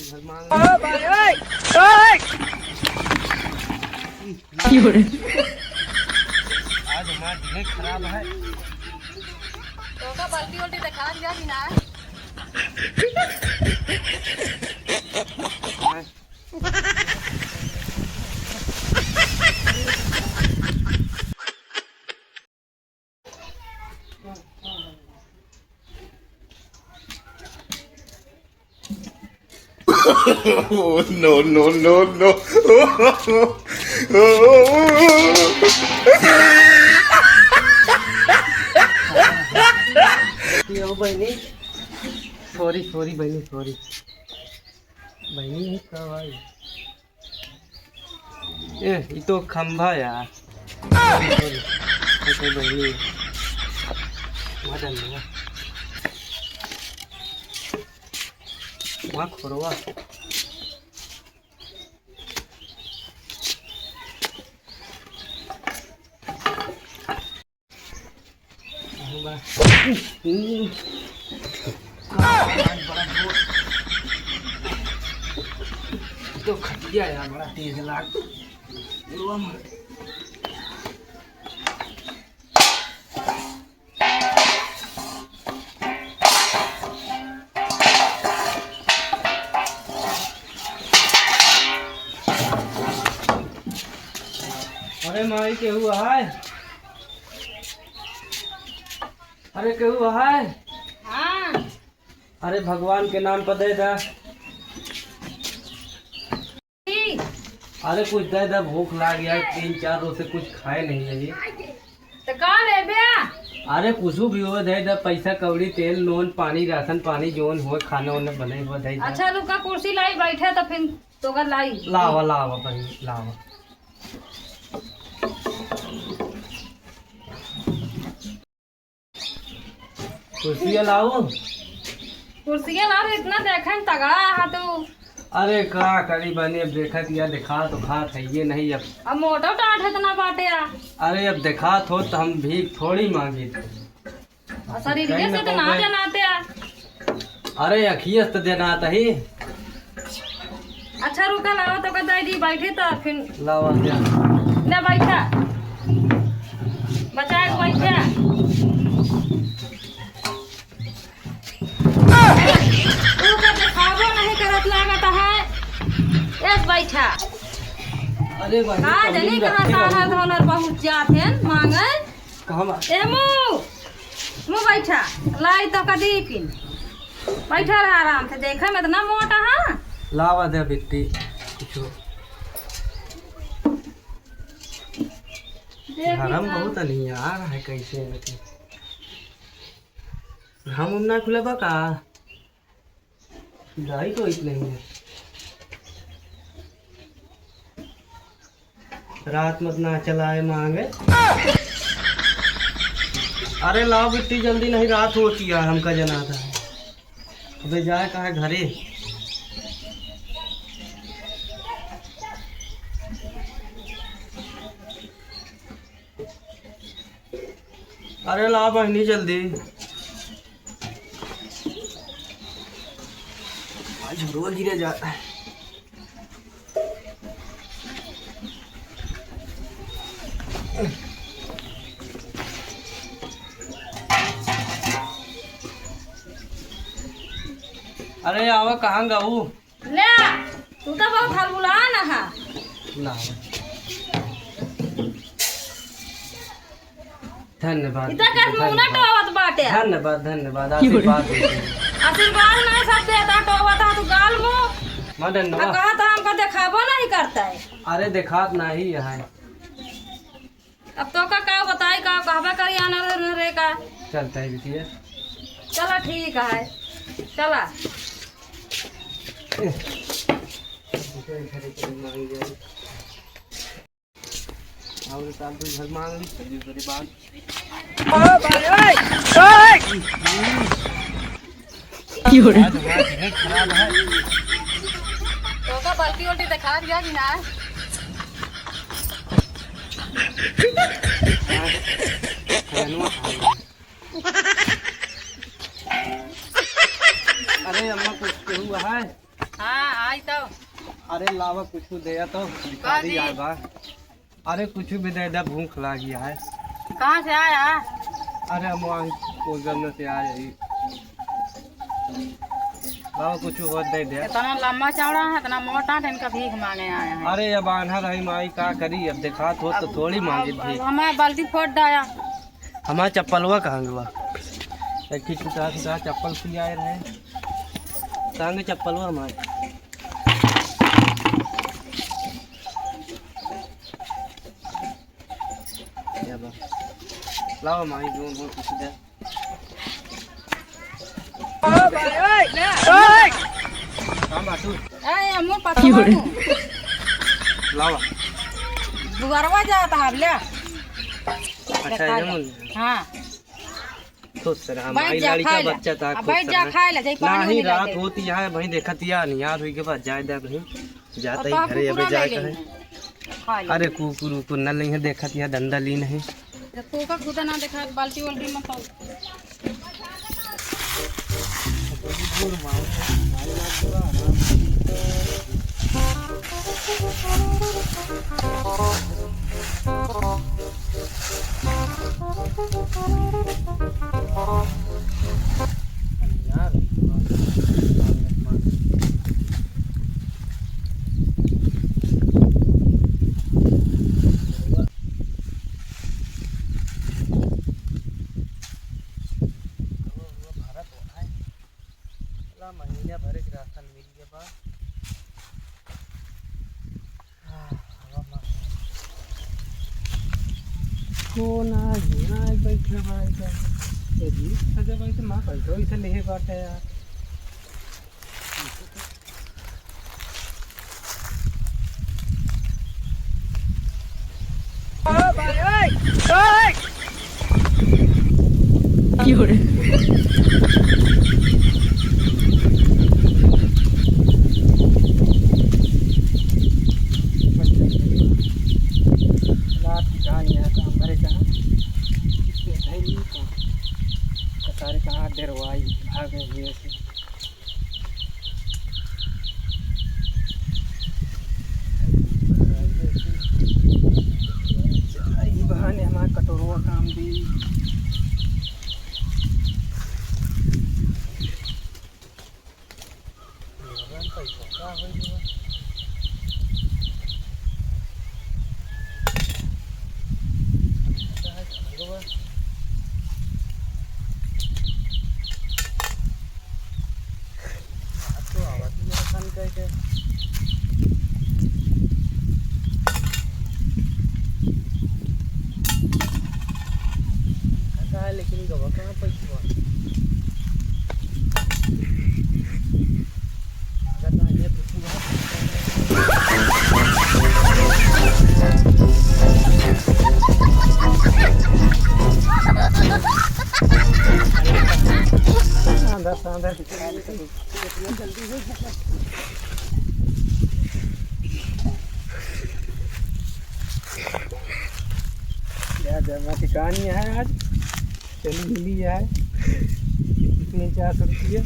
घर मांग भाई ओए ओए आज हमारा दिमाग खराब है। तो का बाल्टी उल्टी दिखा दिया कि ना Oh, no, no, no, no. यो बहनी सॉरी सॉरी बहनी सॉरी बहनी कब आई ये तो खंभा यार सॉरी बहनी मदन वहाँ खोरवा तो खटिया यार बड़ा तेज लाग अरे माई के हुआ है अरे के हुआ है हाँ अरे भगवान के नाम पर दे दा अरे कुछ दे दा भूख लाग गया 3-4 रोज से कुछ खाए नहीं है ये तो कौन है बे अरे कुछ भी हो दे दा पैसा कौड़ी तेल नून पानी राशन पानी जोन हो खाना वाना बने हुआ दे दा अच्छा रुका कुर्सी लाई बैठे तो फिर तो कर लाई लावा लावा भाई लावा कुर्सियाँ लाओ कुर्सियाँ ला रहे इतना देखे न तगड़ा है तो अरे का करी बने अब देखा दिया दिखा तो खा था ये नहीं अब मोटो टाट इतना बाटे अरे अब देखा तो हम भीख थोड़ी मांगी थे शरीर कहीं से ना तो ना कहीं- जनाते अरे अखियस तो देना आता ही अच्छा रुका लाओ तो कर दी बैठे तो फिर लावा जा ले बैठा बचा के बैठा तू का दिखावो नहीं करत लागत है एक बैठा अरे भाई का जनी कहाँ सारा धोलर बहुत जात हैं मांगे कहाँ ए मु बैठा लाई तो का दी फिर बैठा रहा आराम से देखे में तो ना मोटा है लावा दे बिट्टी कुछ गरम बहुत नहीं आ रहा है कैसे हम ना खुले का गाड़ी तो इतने ही है रात मत ना चलाए मांगे अरे लाओ बिट्टी जल्दी नहीं रात होती है हमका जना था अबे जाए कहा है घरे अरे ला बहनी जल्दी झुरवा गिरे जाता है अरे आवा कहाँ गाऊ ले तू तो बहुत हलबुला ना है ना धन्यवाद इतना कैसे मुंह टोवत बाटे धन्यवाद धन्यवाद आशीर्वाद दीजिए। आशीर्वाद नहीं सब देता टोवत है तू गाल मुंह मदन अब कहा तो हमको दिखाबो नहीं करता है अरे देखात नहीं यहाँ अब तो का बताई का कहबा करी आना रे का चलता है बिटिया चला ठीक है चला और साल तो घर मांग ली चलिए बड़ी बात भाई ओए ओए आज हमारा दिमाग खराब है तो का बाल्टी उल्टी दिखा दिया कि ना अरे अम्मा कुछ हुआ है हाँ आई तो अरे लावा कुछ दे तो भिखारी आए बा। अरे कुछ भी दे दे, भूख लगी है। कहाँ से आया? अरे हम वहाँ कोजन से आए ही। लावा कुछ और दे दे। इतना लंबा चौड़ा है, इतना मोटा है, इनका भीख मांगे आया है। अरे अब आना रही माई का करी, अब देखा तो थोड़ी मांगी थी। हमारे बाल्टी फोड़ डाया। हमारा चप्पलवा कहाँ गवा? एक चप्पल सी आए रहे कहाँ चप्पलवा हमारे। लाओ माई जो कुछ दे। काम आटू ए हमो पता नहीं। लावा बुगरवा जाता है ले। अच्छा ये मन। हाँ तो सर हम बैठ आई जा लड़की खाए का ले। बच्चा था। अब बैठ जा खाए ले, जाई पानी नहीं नहीं रात लाते। होती है भाई, देखत या नहीं यार हुई के बाद जाए दे भाई, जाता ही और घरे तो अबे जाए ले कहे। लेंगे। खा ले। अरे कुकुर उकुर न नहीं है, देखत या डंडा ली नहीं। जब तो का खुदा ना देखा बाल्टी वाल्टी मत हो। यार महीने भर के राशन मिल गया बा। कौन आज बैठे भाई का ये भी सजा भाई तो मां पैसा इसे ले बाटे यार। कहाँ डरवाई भागे हुए थे। बहाने हमारे कटोरवा काम दी। लेकिन गवा कहाँ पैसा कहानी है आज चली मिली है 300-400 रुपये।